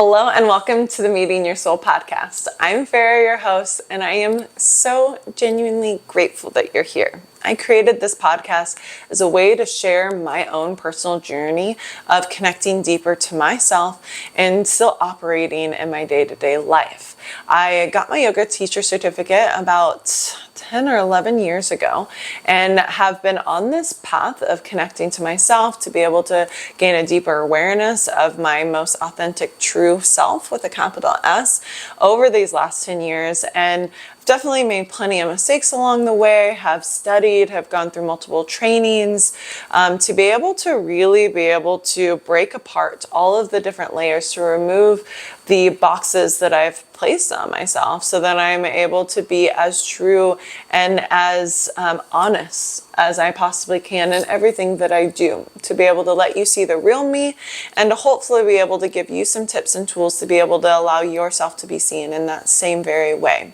Hello and welcome to the Meeting Your Soul podcast. I'm Farah, your host, and I am so genuinely grateful that you're here. I created this podcast as a way to share my own personal journey of connecting deeper to myself and still operating in my day-to-day life. I got my yoga teacher certificate about 10 or 11 years ago and have been on this path of connecting to myself to be able to gain a deeper awareness of my most authentic true self with a capital S over these last 10 years. And I've definitely made plenty of mistakes along the way, have studied, have gone through multiple trainings to be able to really be able to break apart all of the different layers to remove the boxes that I've placed on myself so that I'm able to be as true and as honest as I possibly can in everything that I do, to be able to let you see the real me and to hopefully be able to give you some tips and tools to be able to allow yourself to be seen in that same very way.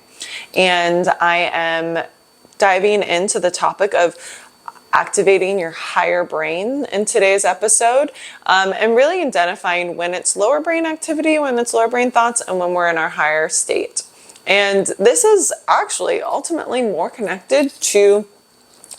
And I am diving into the topic of activating your higher brain in today's episode, and really identifying when it's lower brain activity, when it's lower brain thoughts, and when we're in our higher state. And this is actually ultimately more connected to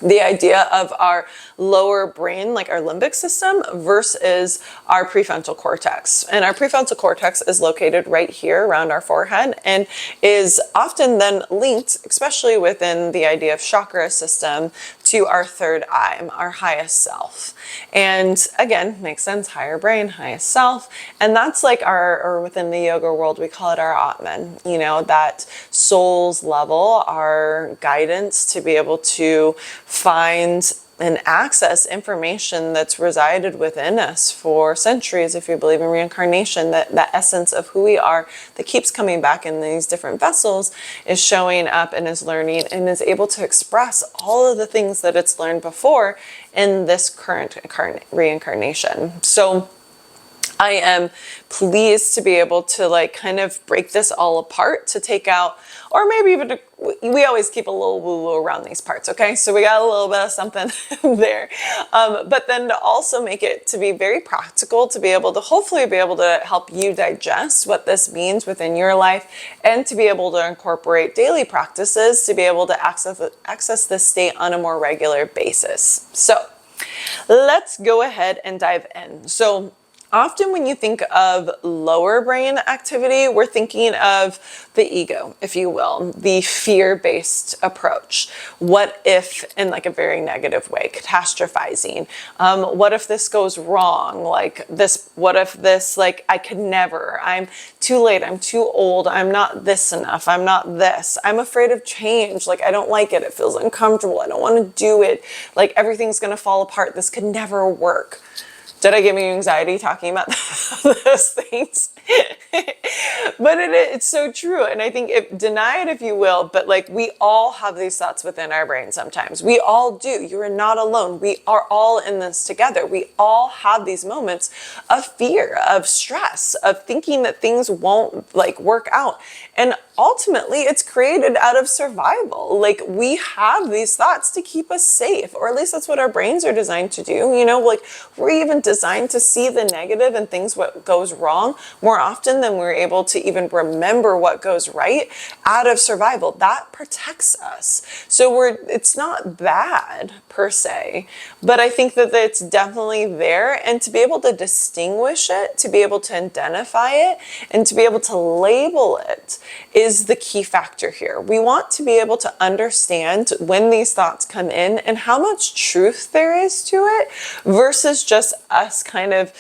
the idea of our lower brain, like our limbic system, versus our prefrontal cortex. And our prefrontal cortex is located right here around our forehead and is often then linked, especially within the idea of chakra system, to our third eye, our highest self. And again, makes sense, higher brain, highest self. And that's like or within the yoga world, we call it our Atman, that soul's level, our guidance to be able to find and access information that's resided within us for centuries, if you believe in reincarnation, that essence of who we are that keeps coming back in these different vessels is showing up and is learning and is able to express all of the things that it's learned before in this current reincarnation. So I am pleased to be able to kind of break this all apart, to take out, or maybe even we always keep a little woo-woo around these parts, okay? So we got a little bit of something there. But then to also make it to be very practical, to be able to hopefully be able to help you digest what this means within your life, and to be able to incorporate daily practices to be able to access this state on a more regular basis. So let's go ahead and dive in. So often when you think of lower brain activity, we're thinking of the ego, if you will, the fear-based approach. What if, in a very negative way, catastrophizing? What if this goes wrong? What if this, I could never, I'm too late, I'm too old, I'm not this enough, I'm not this, I'm afraid of change, I don't like it, it feels uncomfortable, I don't want to do it, everything's going to fall apart, this could never work. Did I give you anxiety talking about those things? But it's so true. And I think deny it if you will, but we all have these thoughts within our brain sometimes. We all do. You are not alone. We are all in this together. We all have these moments of fear, of stress, of thinking that things won't work out. And ultimately it's created out of survival. We have these thoughts to keep us safe, or at least that's what our brains are designed to do. We're even designed to see the negative and things what goes wrong more often than we're able to even remember what goes right out of survival. That protects us. So it's not bad per se, but I think that it's definitely there, and to be able to distinguish it, to be able to identify it, and to be able to label it is the key factor here. We want to be able to understand when these thoughts come in and how much truth there is to it versus just us kind of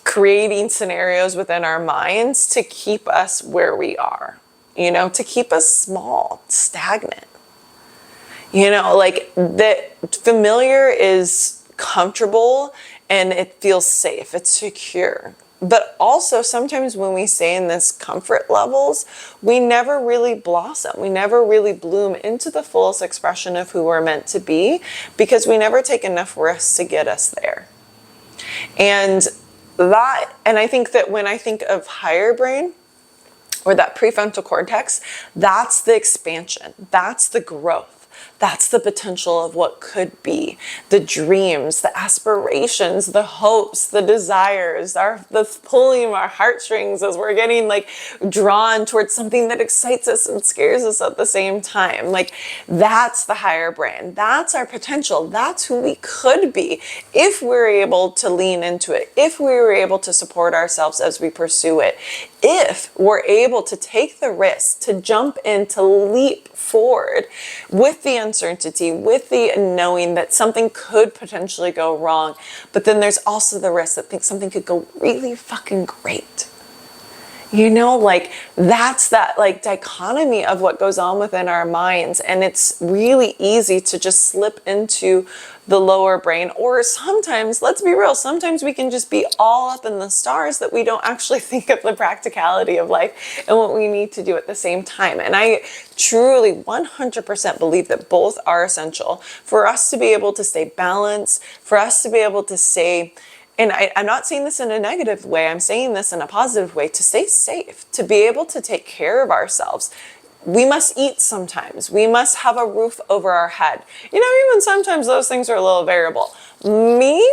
creating scenarios within our minds to keep us where we are, to keep us small, stagnant. The familiar is comfortable and it feels safe, it's secure. But also sometimes when we stay in this comfort levels, we never really blossom. We never really bloom into the fullest expression of who we're meant to be because we never take enough risks to get us there. And I think that when I think of higher brain or that prefrontal cortex, that's the expansion. That's the growth. That's the potential of what could be. The dreams, the aspirations, the hopes, the desires, the pulling of our heartstrings as we're getting like drawn towards something that excites us and scares us at the same time. Like that's the higher brain. That's our potential. That's who we could be if we're able to lean into it, if we were able to support ourselves as we pursue it, if we're able to take the risk, to jump in, to leap forward with the uncertainty, with the knowing that something could potentially go wrong. But then there's also the risk that something could go really fucking great. You know, like that's that like dichotomy of what goes on within our minds. And it's really easy to just slip into the lower brain, or sometimes, let's be real, sometimes we can just be all up in the stars that we don't actually think of the practicality of life and what we need to do at the same time. And I truly 100% believe that both are essential for us to be able to stay balanced, for us to be able to stay, and I'm not saying this in a negative way, I'm saying this in a positive way, to stay safe, to be able to take care of ourselves. We must eat sometimes. We must have a roof over our head. You know, even sometimes those things are a little variable. Me,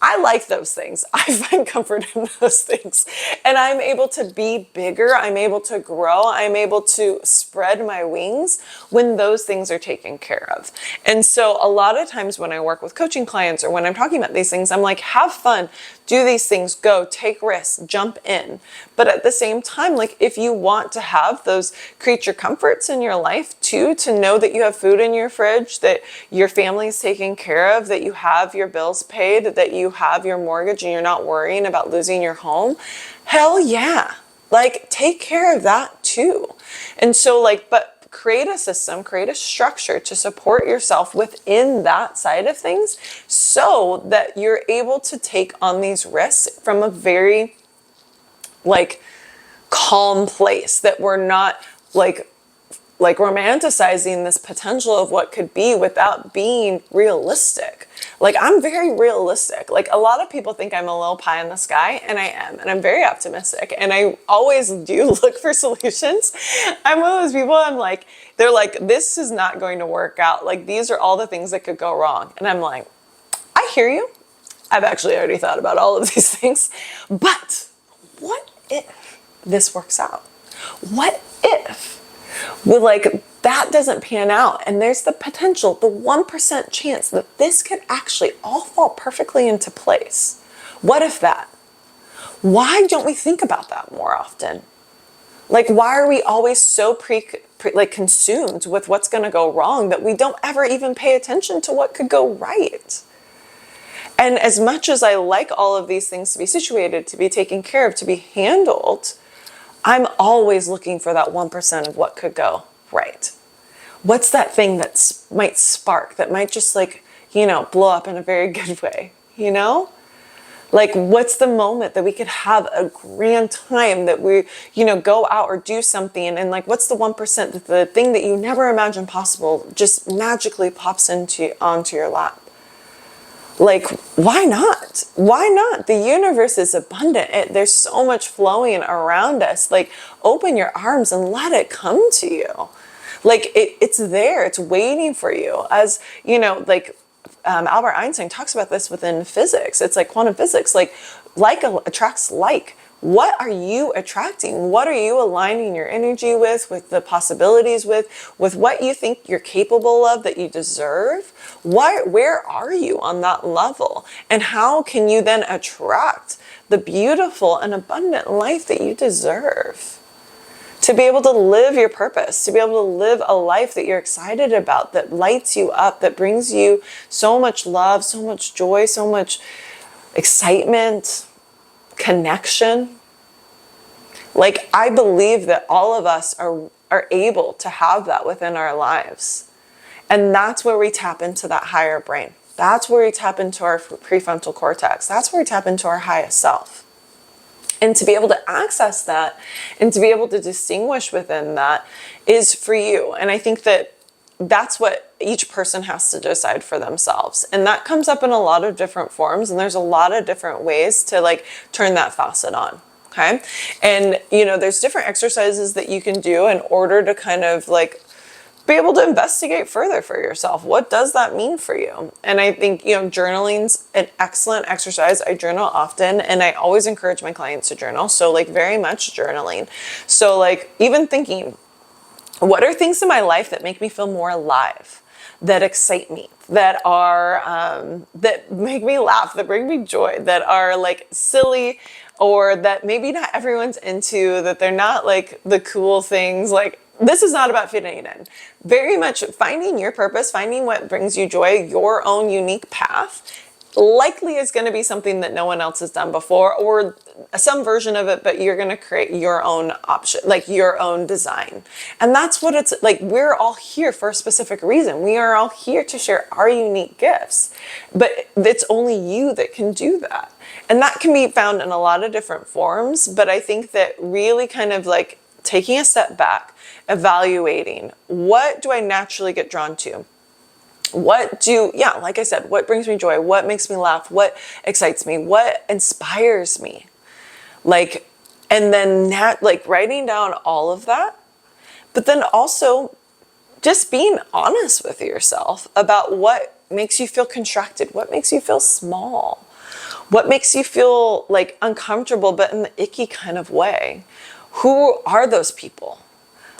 I like those things. I find comfort in those things. And I'm able to be bigger. I'm able to grow. I'm able to spread my wings when those things are taken care of. And so a lot of times when I work with coaching clients or when I'm talking about these things, I'm like, have fun, do these things, go, take risks, jump in. But at the same time, like if you want to have those creature comforts in your life too, to know that you have food in your fridge, that your family is taken care of, that you have your bills paid, that you have your mortgage and you're not worrying about losing your home, hell yeah. Like take care of that too. And so like, but create a system, create a structure to support yourself within that side of things so that you're able to take on these risks from a very like calm place, that we're not like romanticizing this potential of what could be without being realistic. Like I'm very realistic. Like a lot of people think I'm a little pie in the sky, and I am, and I'm very optimistic, and I always do look for solutions. I'm one of those people, I'm like, they're like, this is not going to work out. Like these are all the things that could go wrong. And I'm like, I hear you. I've actually already thought about all of these things, but what if this works out? What if like that doesn't pan out and there's the potential, the 1% chance that this could actually all fall perfectly into place? What if that? Why don't we think about that more often? Like, why are we always so consumed with what's going to go wrong that we don't ever even pay attention to what could go right? And as much as I like all of these things to be situated, to be taken care of, to be handled, I'm always looking for that 1% of what could go right. What's that thing that might spark, that might just like, you know, blow up in a very good way, you know? Like, what's the moment that we could have a grand time that we, you know, go out or do something, and like, what's the 1% that the thing that you never imagined possible just magically pops onto your lap? Like, why not? Why not? The universe is abundant. There's so much flowing around us. Like, open your arms and let it come to you. Like, it's there. It's waiting for you. As, you know, like Albert Einstein talks about this within physics. It's like quantum physics. Like attracts like. What are you attracting? What are you aligning your energy with the possibilities with what you think you're capable of, that you deserve? Where are you on that level? And how can you then attract the beautiful and abundant life that you deserve? To be able to live your purpose, to be able to live a life that you're excited about, that lights you up, that brings you so much love, so much joy, so much excitement, connection. Like, I believe that all of us are able to have that within our lives. And that's where we tap into that higher brain. That's where we tap into our prefrontal cortex. That's where we tap into our highest self. And to be able to access that and to be able to distinguish within that is for you. And I think that that's what each person has to decide for themselves. And that comes up in a lot of different forms. And there's a lot of different ways to like turn that faucet on. Okay. And, you know, there's different exercises that you can do in order to kind of like be able to investigate further for yourself. What does that mean for you? And I think, journaling's an excellent exercise. I journal often, and I always encourage my clients to journal. So like very much journaling. So like even thinking, what are things in my life that make me feel more alive, that excite me, that are, that make me laugh, that bring me joy, that are like silly, or that maybe not everyone's into, that they're not like the cool things. Like, this is not about fitting in. Very much finding your purpose, finding what brings you joy, your own unique path, likely is going to be something that no one else has done before, or some version of it, but you're going to create your own option, like your own design. And that's what it's like. We're all here for a specific reason. We are all here to share our unique gifts, but it's only you that can do that. And that can be found in a lot of different forms. But I think that really kind of like taking a step back, evaluating, what do I naturally get drawn to? Like I said, what brings me joy? What makes me laugh? What excites me? What inspires me? Like, and then writing down all of that, but then also just being honest with yourself about what makes you feel contracted, what makes you feel small, what makes you feel like uncomfortable, but in the icky kind of way. Who are those people?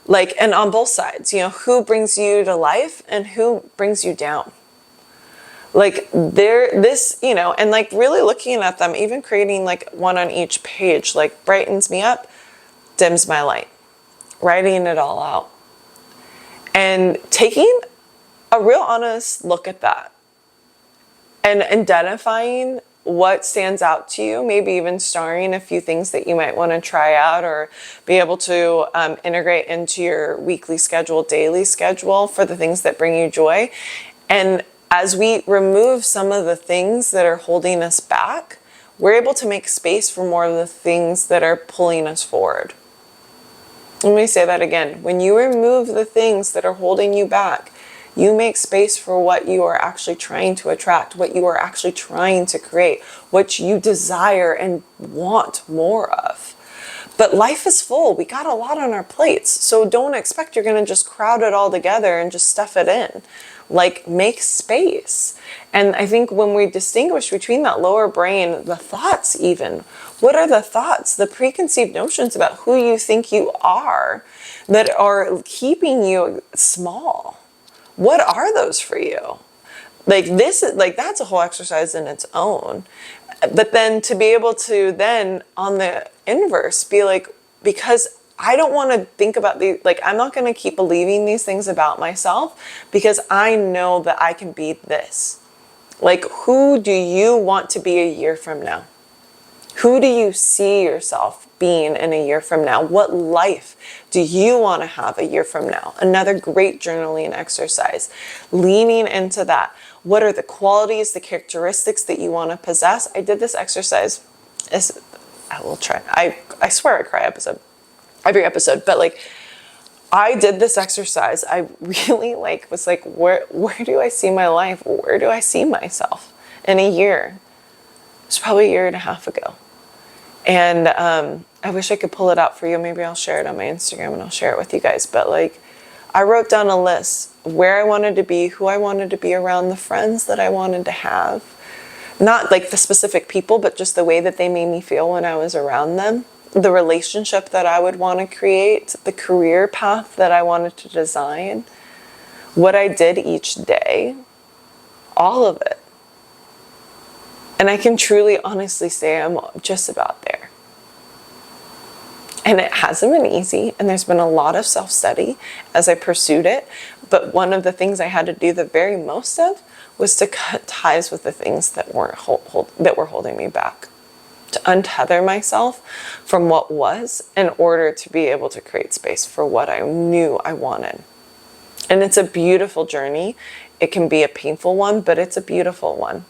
Like, and on both sides, who brings you to life and who brings you down? Like and like really looking at them, even creating like one on each page, like brightens me up, dims my light, writing it all out. And taking a real honest look at that and identifying what stands out to you, maybe even starring a few things that you might want to try out or be able to integrate into your weekly schedule, daily schedule for the things that bring you joy. And as we remove some of the things that are holding us back, we're able to make space for more of the things that are pulling us forward. Let me say that again. When you remove the things that are holding you back, you make space for what you are actually trying to attract, what you are actually trying to create, what you desire and want more of. But life is full. We got a lot on our plates. So don't expect you're going to just crowd it all together and just stuff it in. Like, make space. And I think when we distinguish between that lower brain, the thoughts even, what are the thoughts, the preconceived notions about who you think you are that are keeping you small? What are those for you? Like that's a whole exercise in its own. But then to be able to then on the inverse be like, because I don't want to think about I'm not going to keep believing these things about myself because I know that I can be this. Like, who do you want to be a year from now? Who do you see yourself being in a year from now? What life do you want to have a year from now? Another great journaling exercise. Leaning into that. What are the qualities, the characteristics that you want to possess? I did this exercise. I will try. I swear I cry every episode. But like, I did this exercise. I really was like, where do I see my life? Where do I see myself in a year? It was probably a year and a half ago. And I wish I could pull it out for you. Maybe I'll share it on my Instagram and I'll share it with you guys. But like, I wrote down a list where I wanted to be, who I wanted to be around, the friends that I wanted to have. Not like the specific people, but just the way that they made me feel when I was around them. The relationship that I would want to create, the career path that I wanted to design, what I did each day, all of it. And I can truly, honestly say I'm just about there. And it hasn't been easy, and there's been a lot of self-study as I pursued it. But one of the things I had to do the very most of was to cut ties with the things that were holding me back. To untether myself from what was in order to be able to create space for what I knew I wanted. And it's a beautiful journey. It can be a painful one, but it's a beautiful one.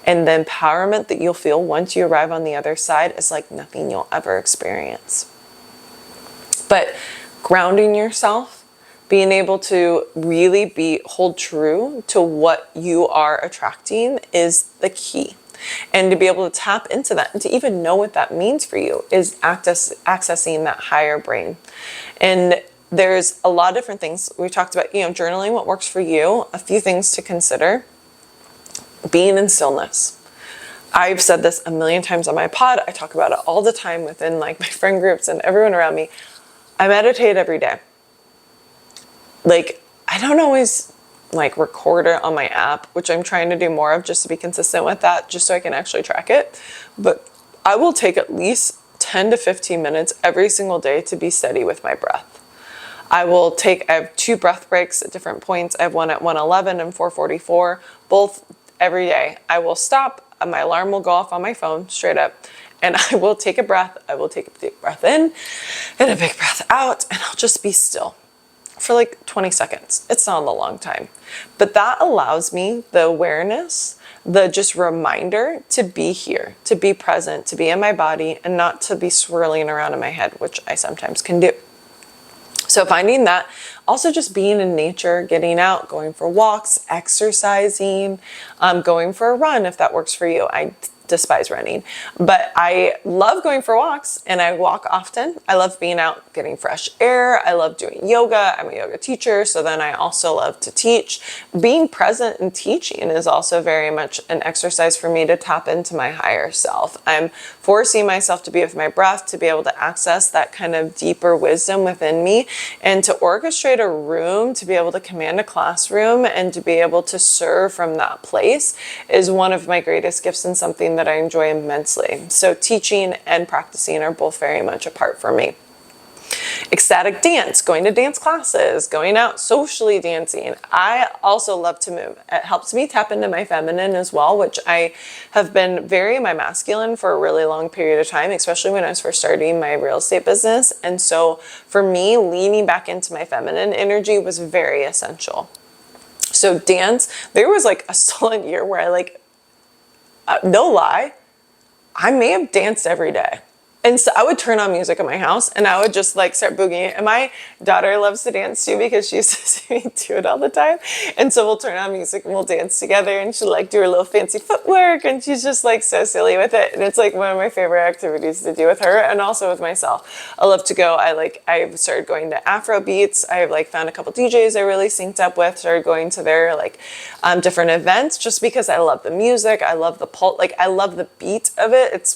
And the empowerment that you'll feel once you arrive on the other side is like nothing you'll ever experience. But grounding yourself, being able to really hold true to what you are attracting is the key. And to be able to tap into that and to even know what that means for you is accessing that higher brain. And there's a lot of different things. We talked about, journaling, what works for you, a few things to consider. Being in stillness. I've said this a million times on my pod. I talk about it all the time within like my friend groups and everyone around me. I meditate every day. Like, I don't always like record it on my app, which I'm trying to do more of just to be consistent with that, just so I can actually track it. But I will take at least 10 to 15 minutes every single day to be steady with my breath. I have 2 breath breaks at different points. I have one at 1:11 and 4:44, both every day. I will stop, my alarm will go off on my phone straight up, and I will take a breath. I will take a big breath in and a big breath out, and I'll just be still for like 20 seconds. It's not a long time, but that allows me the awareness, the just reminder to be here, to be present, to be in my body, and not to be swirling around in my head, which I sometimes can do. So finding that, also just being in nature, getting out, going for walks, exercising, going for a run if that works for you. I despise running, but I love going for walks and I walk often. I love being out, getting fresh air. I love doing yoga. I'm a yoga teacher, so then I also love to teach. Being present and teaching is also very much an exercise for me to tap into my higher self. I'm forcing myself to be with my breath, to be able to access that kind of deeper wisdom within me, and to orchestrate a room, to be able to command a classroom and to be able to serve from that place is one of my greatest gifts and something that I enjoy immensely. So teaching and practicing are both very much a part for me. Ecstatic dance, going to dance classes, going out socially dancing. I also love to move. It helps me tap into my feminine as well, which I have been very my masculine for a really long period of time, especially when I was first starting my real estate business. And so for me, leaning back into my feminine energy was very essential. So dance, there was like a solid year where no lie, I may have danced every day. And so I would turn on music in my house and I would just start boogieing. And my daughter loves to dance too because she used to see me do it all the time. And so we'll turn on music and we'll dance together, and she'll do her little fancy footwork, and she's just so silly with it. And it's one of my favorite activities to do with her and also with myself. I love to go. I've started going to Afro beats. I've found a couple DJs I really synced up with, started going to their different events just because I love the music. I love the pulse. I love the beat of it. It's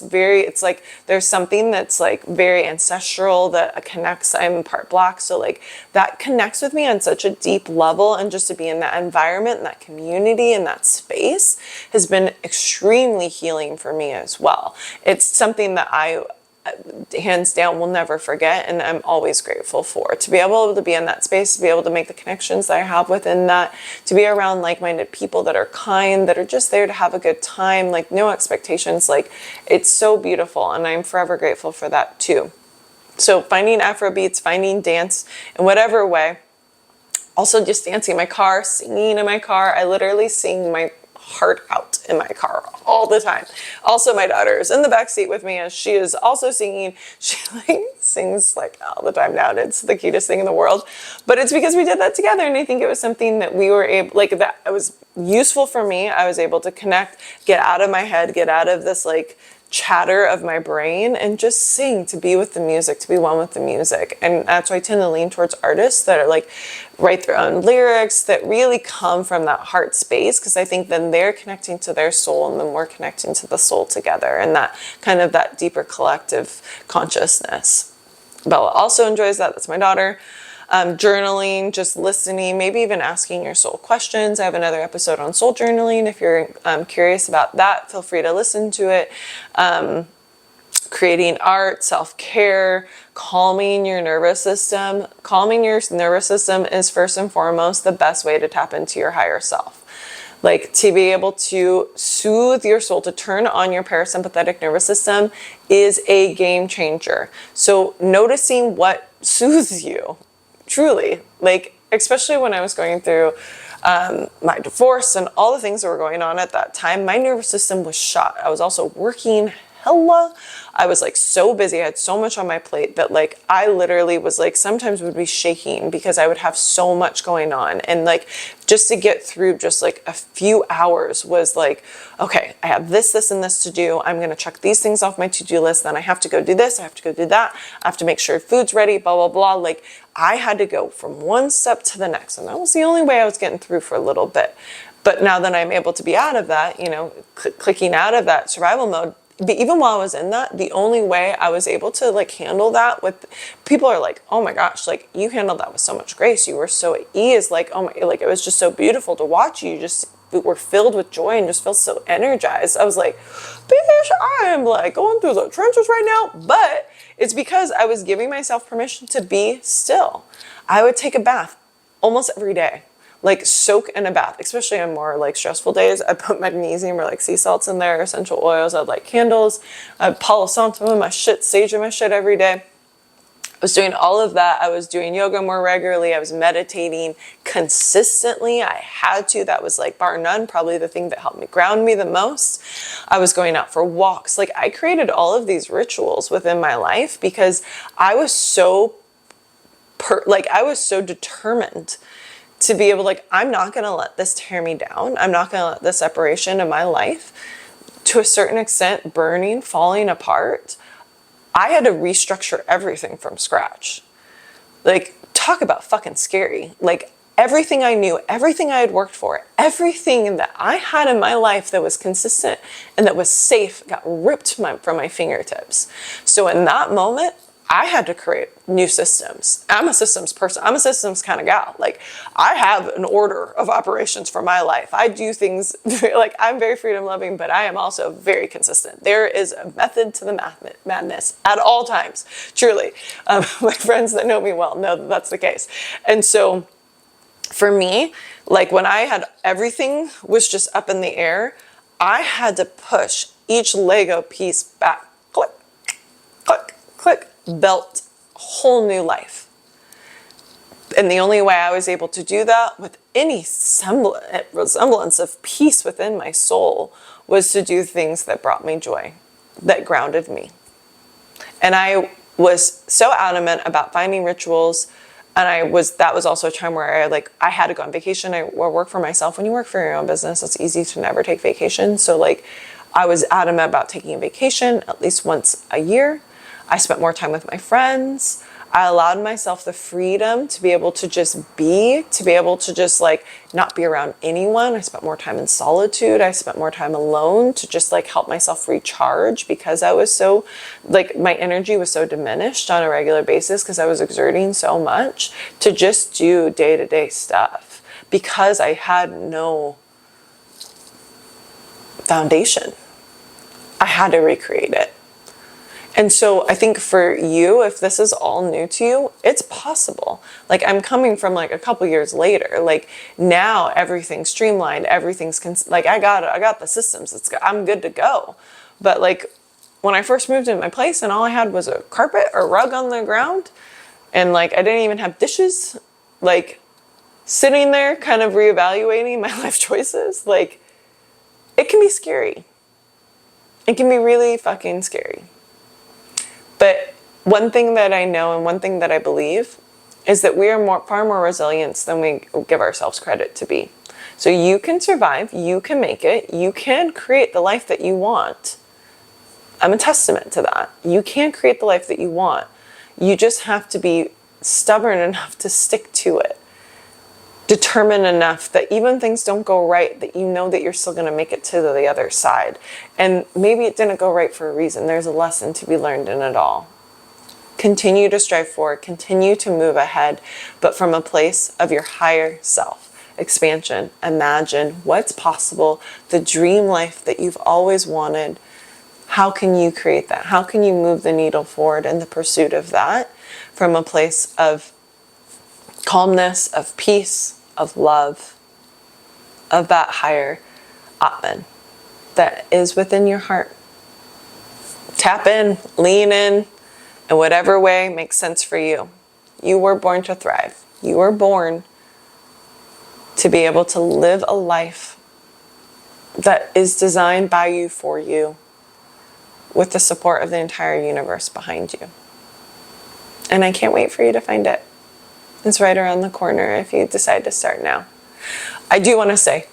there's something that's very ancestral that connects. I'm part Black, so that connects with me on such a deep level, and just to be in that environment and that community and that space has been extremely healing for me as well. It's something that I hands down will never forget, and I'm always grateful for, to be able to be in that space, to be able to make the connections that I have within that, to be around like-minded people that are kind, that are just there to have a good time, no expectations. It's so beautiful, and I'm forever grateful for that too. So finding Afro beats, finding dance in whatever way. Also just dancing in my car, singing in my car. I literally sing my heart out in my car all the time. Also, my daughter is in the back seat with me as she is also singing. She sings all the time now, and it's the cutest thing in the world. But it's because we did that together, and I think it was something that we were able, that it was useful for me. I was able to connect, get out of my head, get out of this chatter of my brain, and just sing, to be with the music, to be one with the music. And that's why I tend to lean towards artists that are write their own lyrics, that really come from that heart space, because I think then they're connecting to their soul, and then we're connecting to the soul together, and that kind of that deeper collective consciousness. Bella also enjoys that. That's my daughter. Journaling, just listening, maybe even asking your soul questions. I have another episode on soul journaling. If you're curious about that, feel free to listen to it. Creating art, self-care, calming your nervous system. Calming your nervous system is first and foremost the best way to tap into your higher self. To be able to soothe your soul, to turn on your parasympathetic nervous system is a game changer. So noticing what soothes you, truly, especially when I was going through my divorce and all the things that were going on at that time, my nervous system was shot. I was also working I was like so busy. I had so much on my plate that like I literally was like sometimes would be shaking because I would have so much going on. And like just to get through just like a few hours was like, okay, I have this, this, and this to do. I'm going to check these things off my to-do list. Then I have to go do this. I have to go do that. I have to make sure food's ready, blah, blah, blah. Like I had to go from one step to the next. And that was the only way I was getting through for a little bit. But now that I'm able to be out of that, you know, clicking out of that survival mode, but even while I was in that, the only way I was able to like handle that with people are like, oh my gosh, like you handled that with so much grace. You were so at ease. Like, oh my, like it was just so beautiful to watch you. You just were filled with joy and just felt so energized. I was like, bitch, I am like going through the trenches right now. But it's because I was giving myself permission to be still. I would take a bath almost every day. Like soak in a bath, especially on more like stressful days. I put magnesium or like sea salts in there, essential oils. I'd light candles. I'd Palo Santo in my shit, sage in my shit every day. I was doing all of that. I was doing yoga more regularly. I was meditating consistently. I had to. That was like bar none, probably the thing that helped me ground me the most. I was going out for walks. Like I created all of these rituals within my life because I was so I was so determined to be able, like, I'm not going to let this tear me down. I'm not going to let the separation of my life, to a certain extent, burning, falling apart. I had to restructure everything from scratch. Like, talk about fucking scary. Like, everything I knew, everything I had worked for, everything that I had in my life that was consistent and that was safe got ripped from my fingertips. So in that moment, I had to create new systems. I'm a systems person. I'm a systems kind of gal. Like I have an order of operations for my life. I do things like I'm very freedom loving, but I am also very consistent. There is a method to the madness at all times. Truly. My friends that know me well know that that's the case. And so for me, like when I had everything was just up in the air, I had to push each Lego piece back. Click, click, click. Built a whole new life. And the only way I was able to do that with any resemblance of peace within my soul was to do things that brought me joy, that grounded me. And I was so adamant about finding rituals. And that was also a time where I had to go on vacation. I work for myself. When you work for your own business, it's easy to never take vacation. So like I was adamant about taking a vacation at least once a year. I spent more time with my friends. I allowed myself the freedom to be able to just be, to be able to just like not be around anyone. I spent more time in solitude. I spent more time alone to just like help myself recharge because I was so like my energy was so diminished on a regular basis because I was exerting so much to just do day-to-day stuff because I had no foundation. I had to recreate it. And so I think for you, if this is all new to you, it's possible. Like I'm coming from like a couple years later, like now everything's streamlined, everything's like I got the systems. I'm good to go. But like when I first moved into my place and all I had was a carpet or rug on the ground and like I didn't even have dishes, like sitting there kind of reevaluating my life choices, like it can be scary. It can be really fucking scary. But one thing that I know and one thing that I believe is that we are far more resilient than we give ourselves credit to be. So you can survive, you can make it, you can create the life that you want. I'm a testament to that. You can create the life that you want. You just have to be stubborn enough to stick to it. Determined enough that even things don't go right, that you know that you're still going to make it to the other side. And maybe it didn't go right for a reason. There's a lesson to be learned in it all. Continue to strive forward, continue to move ahead, but from a place of your higher self. Expansion, imagine what's possible, the dream life that you've always wanted. How can you create that? How can you move the needle forward in the pursuit of that from a place of calmness, of peace, of love, of that higher Atman that is within your heart. Tap in, lean in whatever way makes sense for you. You were born to thrive. You were born to be able to live a life that is designed by you for you. with the support of the entire universe behind you. And I can't wait for you to find it. It's right around the corner if you decide to start now. I do want to say,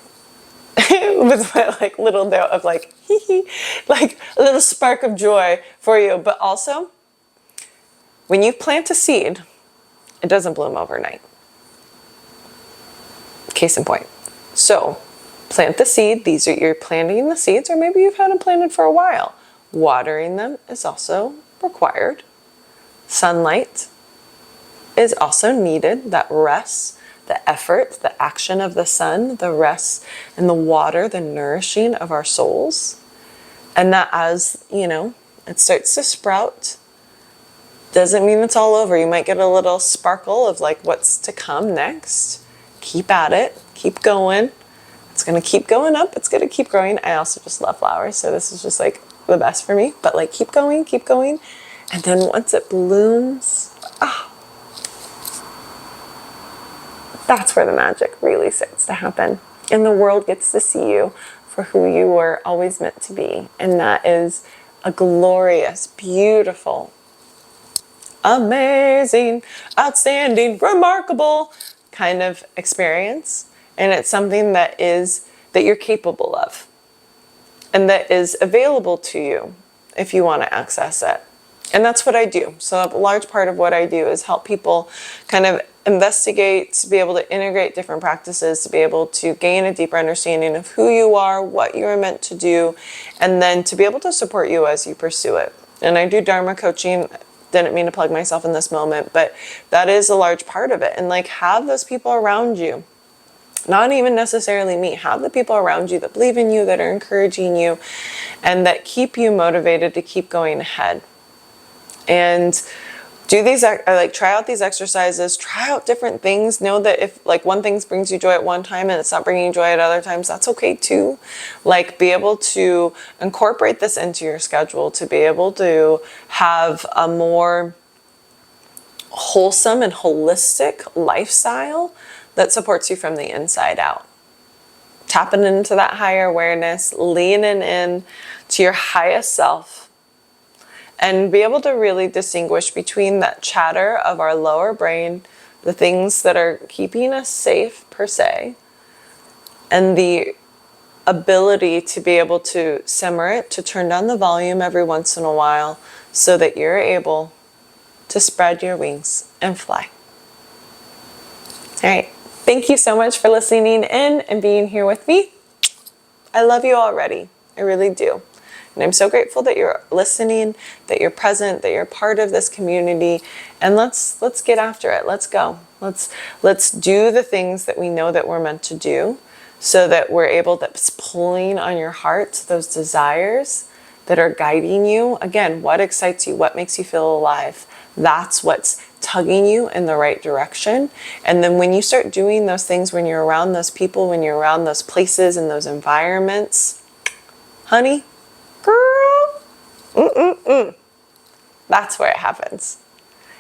with my like little note of like, hee hee, like a little spark of joy for you, but also, when you plant a seed, it doesn't bloom overnight. Case in point. So, plant the seed. You're planting the seeds, or maybe you've had them planted for a while. Watering them is also required. Sunlight is also needed. That rest, the effort, the action of the sun, the rest and the water, the nourishing of our souls. And that as, it starts to sprout, doesn't mean it's all over. You might get a little sparkle of like what's to come next. Keep at it. Keep going. It's going to keep going up. It's going to keep growing. I also just love flowers, so this is just like the best for me. But like keep going, keep going. And then once it blooms, that's where the magic really starts to happen. And the world gets to see you for who you were always meant to be. And that is a glorious, beautiful, amazing, outstanding, remarkable kind of experience. And it's something that you're capable of and that is available to you if you want to access it. And that's what I do. So a large part of what I do is help people kind of investigate, to be able to integrate different practices, to be able to gain a deeper understanding of who you are, what you are meant to do, and then to be able to support you as you pursue it. And I do Dharma coaching. Didn't mean to plug myself in this moment, but that is a large part of it. And like, have those people around you. Not even necessarily me. Have the people around you that believe in you, that are encouraging you, and that keep you motivated to keep going ahead. And do these, like, try out these exercises, try out different things. Know that if like one thing brings you joy at one time and it's not bringing you joy at other times, that's okay too. Like, be able to incorporate this into your schedule, to be able to have a more wholesome and holistic lifestyle that supports you from the inside out. Tapping into that higher awareness, leaning in to your highest self, and be able to really distinguish between that chatter of our lower brain, the things that are keeping us safe per se, and the ability to be able to simmer it, to turn down the volume every once in a while so that you're able to spread your wings and fly. All right. Thank you so much for listening in and being here with me. I love you already. I really do. And I'm so grateful that you're listening, that you're present, that you're part of this community. And let's get after it. Let's go. Let's do the things that we know that we're meant to do, so that we're able, that's pulling on your heart, those desires that are guiding you. Again, what excites you? What makes you feel alive? That's what's tugging you in the right direction. And then when you start doing those things, when you're around those people, when you're around those places and those environments, honey, girl, that's where it happens.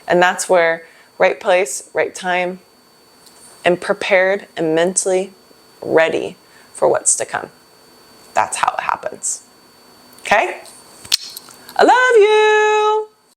And that's where right place, right time, and prepared and mentally ready for what's to come. That's how it happens. Okay? I love you.